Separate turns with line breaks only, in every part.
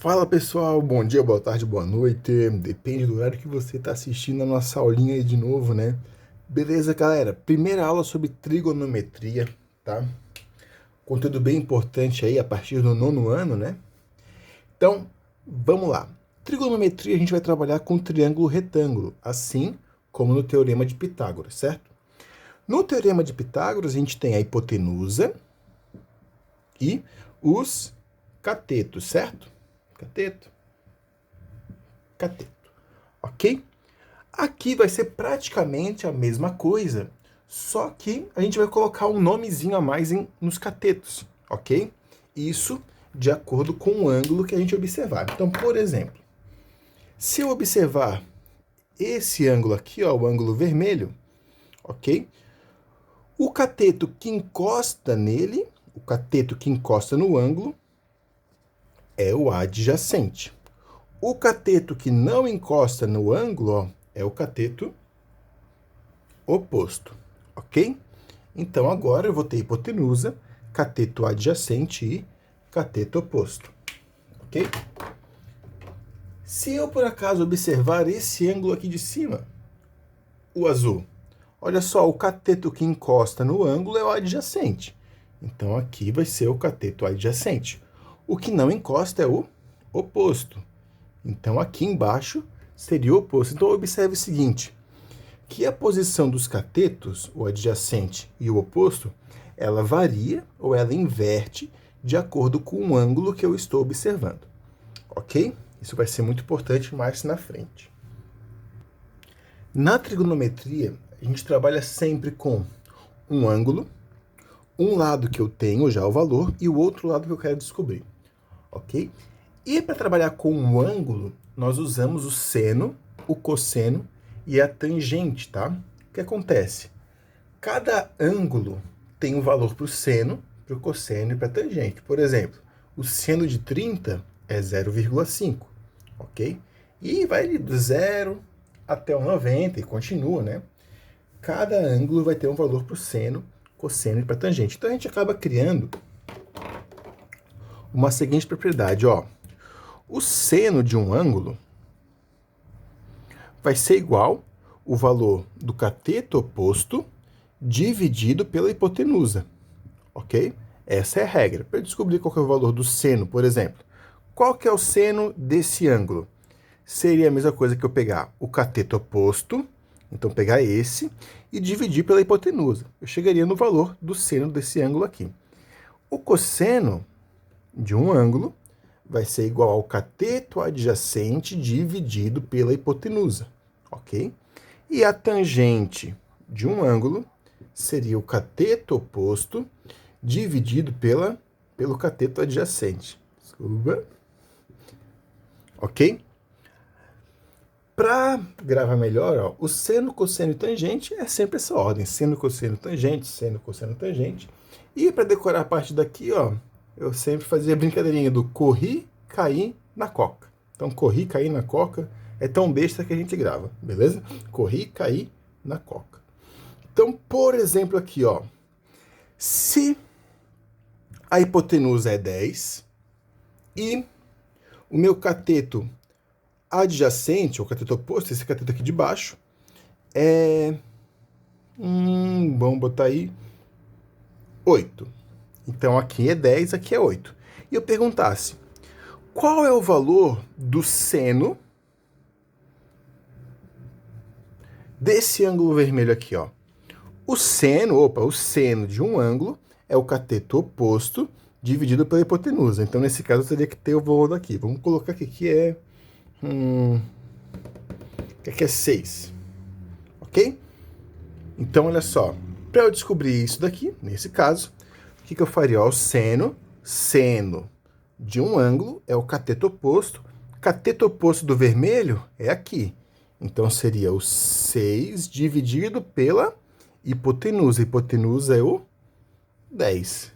Fala pessoal, bom dia, boa tarde, boa noite. Depende do horário que você está assistindo a nossa aulinha aí de novo, né? Beleza, galera? Primeira aula sobre trigonometria, tá? Conteúdo bem importante aí a partir do nono ano, né? Então, vamos lá. Trigonometria a gente vai trabalhar com triângulo retângulo, assim como no Teorema de Pitágoras, certo? No Teorema de Pitágoras a gente tem a hipotenusa e os catetos, certo? Cateto, cateto, ok? Aqui vai ser praticamente a mesma coisa, só que a gente vai colocar um nomezinho a mais nos catetos, ok? Isso de acordo com o ângulo que a gente observar. Então, por exemplo, se eu observar esse ângulo aqui, ó, o ângulo vermelho, ok? O cateto que encosta nele, o cateto que encosta no ângulo, é o adjacente. O cateto que não encosta no ângulo, ó, é o cateto oposto, ok? Então agora eu vou ter hipotenusa, cateto adjacente e cateto oposto, ok? Se eu por acaso observar esse ângulo aqui de cima, o azul, olha só, o cateto que encosta no ângulo é o adjacente. Então aqui vai ser o cateto adjacente. O que não encosta é o oposto. Então aqui embaixo seria o oposto. Então observe o seguinte, que a posição dos catetos, o adjacente e o oposto, ela varia ou ela inverte de acordo com o ângulo que eu estou observando. Ok? Isso vai ser muito importante mais na frente. Na trigonometria, a gente trabalha sempre com um ângulo, um lado que eu tenho já o valor e o outro lado que eu quero descobrir. Ok? E para trabalhar com um ângulo, nós usamos o seno, o cosseno e a tangente, tá? O que acontece? Cada ângulo tem um valor para o seno, para o cosseno e para a tangente. Por exemplo, o seno de 30 é 0,5, ok? E vai do 0 até o 90 e continua, né? Cada ângulo vai ter um valor para o seno, cosseno e para a tangente. Então a gente acaba criando uma seguinte propriedade, ó. O seno de um ângulo vai ser igual o valor do cateto oposto dividido pela hipotenusa, ok? Essa é a regra. Para descobrir qual é o valor do seno, por exemplo, qual que é o seno desse ângulo? Seria a mesma coisa que eu pegar o cateto oposto, então pegar esse, e dividir pela hipotenusa. Eu chegaria no valor do seno desse ângulo aqui. O cosseno de um ângulo vai ser igual ao cateto adjacente dividido pela hipotenusa, ok? E a tangente de um ângulo seria o cateto oposto dividido pelo cateto adjacente. Desculpa. Ok? Para gravar melhor, ó, o seno, cosseno e tangente é sempre essa ordem. Seno, cosseno, tangente, seno, cosseno, tangente. E para decorar a parte daqui, ó, eu sempre fazia a brincadeirinha do corri, caí na coca. Então, corri, caí na coca é tão besta que a gente grava, beleza? Corri, caí na coca. Então, por exemplo, aqui, ó, se a hipotenusa é 10 e o meu cateto adjacente, ou cateto oposto, esse cateto aqui de baixo, é... vamos botar aí 8. Então, aqui é 10, aqui é 8. E eu perguntasse, qual é o valor do seno desse ângulo vermelho aqui, ó? O seno de um ângulo é o cateto oposto dividido pela hipotenusa. Então, nesse caso, eu teria que ter o valor daqui. Vamos colocar que é... que aqui é 6. Ok? Então, olha só. Para eu descobrir isso daqui, nesse caso, o que eu faria? Ó, o seno de um ângulo é o cateto oposto. Cateto oposto do vermelho é aqui. Então, seria o 6 dividido pela hipotenusa. A hipotenusa é o 10.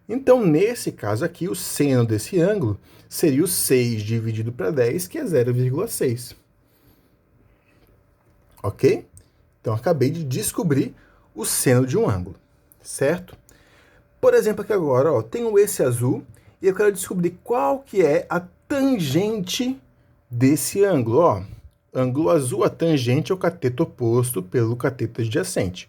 Então, nesse caso aqui, o seno desse ângulo seria o 6 dividido para 10, que é 0,6. Ok? Então, acabei de descobrir o seno de um ângulo, certo? Por exemplo, aqui agora, ó, tenho esse azul e eu quero descobrir qual que é a tangente desse ângulo, ó. Ângulo azul, a tangente é o cateto oposto pelo cateto adjacente.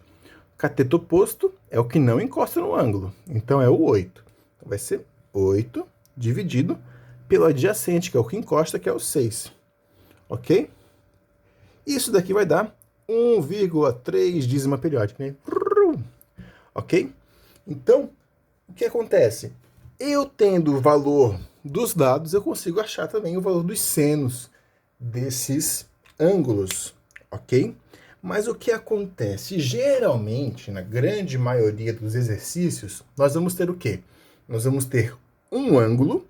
O cateto oposto é o que não encosta no ângulo, então é o 8. Então, vai ser 8 dividido pelo adjacente, que é o que encosta, que é o 6. Ok? Isso daqui vai dar 1,3 dízima periódica, né? Ok? Então, o que acontece? Eu tendo o valor dos lados, eu consigo achar também o valor dos senos desses ângulos, ok? Mas o que acontece? Geralmente, na grande maioria dos exercícios, nós vamos ter o quê? Nós vamos ter um ângulo,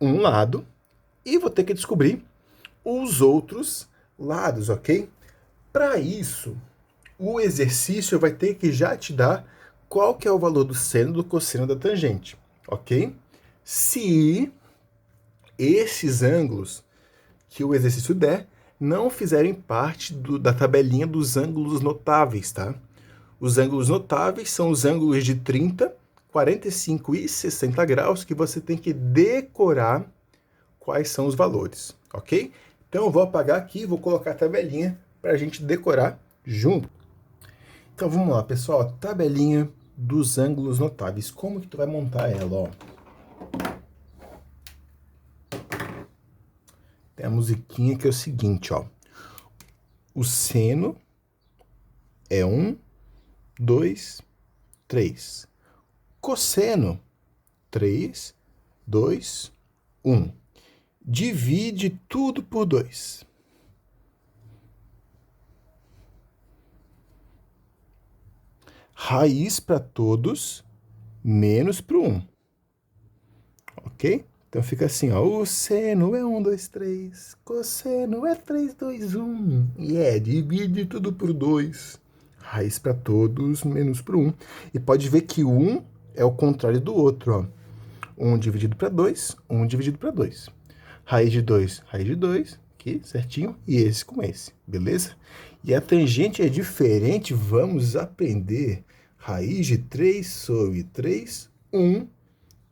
um lado, e vou ter que descobrir os outros lados, ok? Para isso, o exercício vai ter que já te dar qual que é o valor do seno do cosseno da tangente, ok? Se esses ângulos que o exercício der não fizerem parte da tabelinha dos ângulos notáveis, tá? Os ângulos notáveis são os ângulos de 30, 45 e 60 graus que você tem que decorar quais são os valores, ok? Então eu vou apagar aqui e vou colocar a tabelinha para a gente decorar junto. Então vamos lá, pessoal, tabelinha dos ângulos notáveis. Como que tu vai montar ela, ó? Tem a musiquinha que é o seguinte, ó. O seno é 1, 2, 3. Cosseno, 3, 2, 1. Divide tudo por 2. Raiz para todos, menos para o 1. Ok? Então fica assim, ó. O seno é 1, 2, 3. Cosseno é 3, 2, 1. E divide tudo por 2. Raiz para todos, menos para o 1. E pode ver que o 1 é o contrário do outro, ó. 1 dividido para 2, 1 dividido para 2. Raiz de 2, aqui, certinho. E esse com esse, beleza? E a tangente é diferente, vamos aprender. Raiz de 3 sobre 3, 1.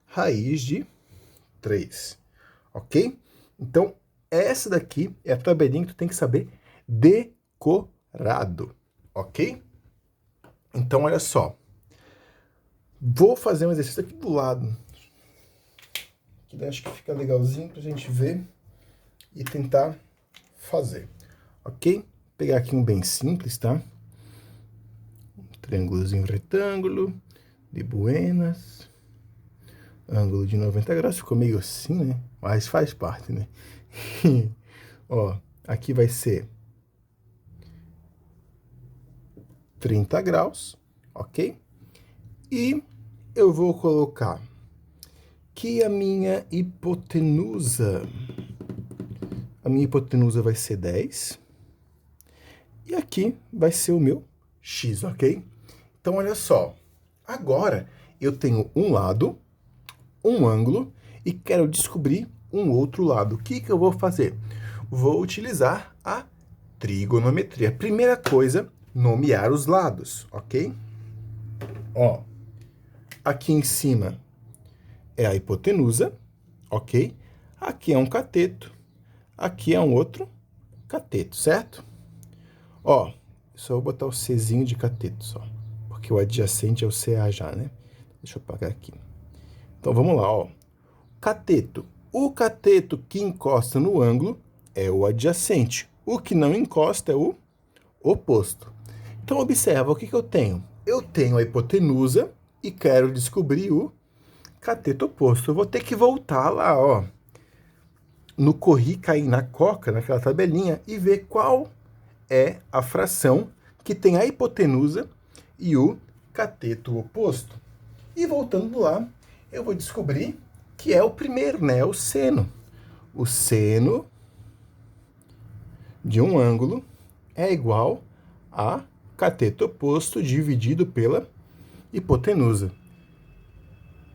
Raiz de 3, ok? Então, essa daqui é a tabelinha que tu tem que saber decorado, ok? Então, olha só. Vou fazer um exercício aqui do lado, que acho que fica legalzinho pra gente ver e tentar fazer, ok? Vou pegar aqui um bem simples, tá? Um triângulozinho retângulo, de buenas. Ângulo de 90 graus, ficou meio assim, né? Mas faz parte, né? Ó, aqui vai ser 30 graus, ok? E eu vou colocar que a minha hipotenusa vai ser 10. E aqui vai ser o meu x, ok? Então, olha só. Agora, eu tenho um lado, um ângulo, e quero descobrir um outro lado. O que eu vou fazer? Vou utilizar a trigonometria. Primeira coisa, nomear os lados, ok? Ó, aqui em cima é a hipotenusa, ok? Aqui é um cateto, aqui é um outro cateto, certo? Ó, só vou botar o Czinho de cateto só, porque o adjacente é o CA já, né? Deixa eu apagar aqui. Então, vamos lá, ó. Cateto. O cateto que encosta no ângulo é o adjacente. O que não encosta é o oposto. Então, observa, o que eu tenho? Eu tenho a hipotenusa e quero descobrir o cateto oposto. Eu vou ter que voltar lá, ó, no corri, cair na coca, naquela tabelinha, e ver qual é a fração que tem a hipotenusa e o cateto oposto. E voltando lá, eu vou descobrir que é o primeiro, né? O seno. O seno de um ângulo é igual a cateto oposto dividido pela hipotenusa.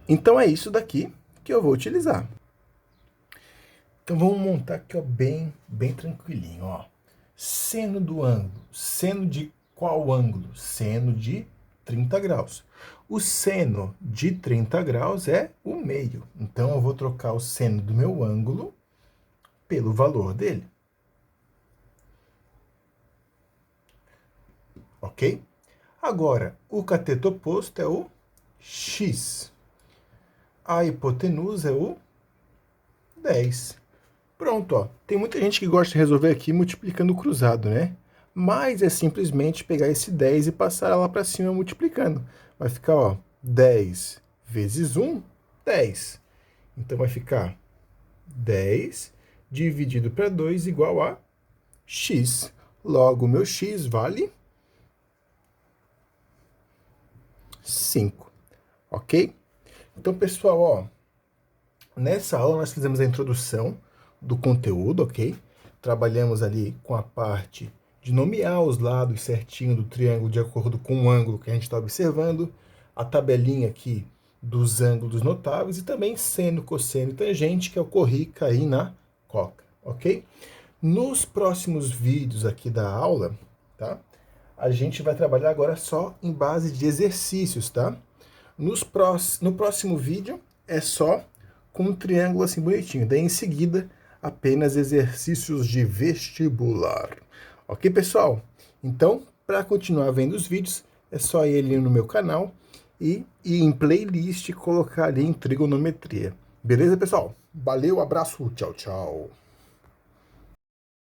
Então, é isso daqui que eu vou utilizar. Então, vamos montar aqui, ó, bem tranquilinho, ó. Seno do ângulo. Seno de qual ângulo? Seno de 30 graus. O seno de 30 graus é o meio. Então, eu vou trocar o seno do meu ângulo pelo valor dele. Ok? Agora, o cateto oposto é o x. A hipotenusa é o 10. Pronto, ó. Tem muita gente que gosta de resolver aqui multiplicando cruzado, né? Mas é simplesmente pegar esse 10 e passar lá para cima multiplicando. Vai ficar, ó, 10 vezes 1, 10. Então vai ficar 10 dividido para 2 igual a x. Logo, o meu x vale 5. Ok? Então, pessoal, ó, nessa aula nós fizemos a introdução do conteúdo, ok? Trabalhamos ali com a parte de nomear os lados certinho do triângulo de acordo com o ângulo que a gente está observando, a tabelinha aqui dos ângulos notáveis e também seno, cosseno e tangente, que é o corri, cair na coca, ok? Nos próximos vídeos aqui da aula, tá? A gente vai trabalhar agora só em base de exercícios, tá? No próximo vídeo é só com um triângulo assim bonitinho. Daí em seguida, apenas exercícios de vestibular. Ok, pessoal? Então, para continuar vendo os vídeos, é só ir ali no meu canal e ir em playlist e colocar ali em trigonometria. Beleza, pessoal? Valeu, abraço, tchau, tchau.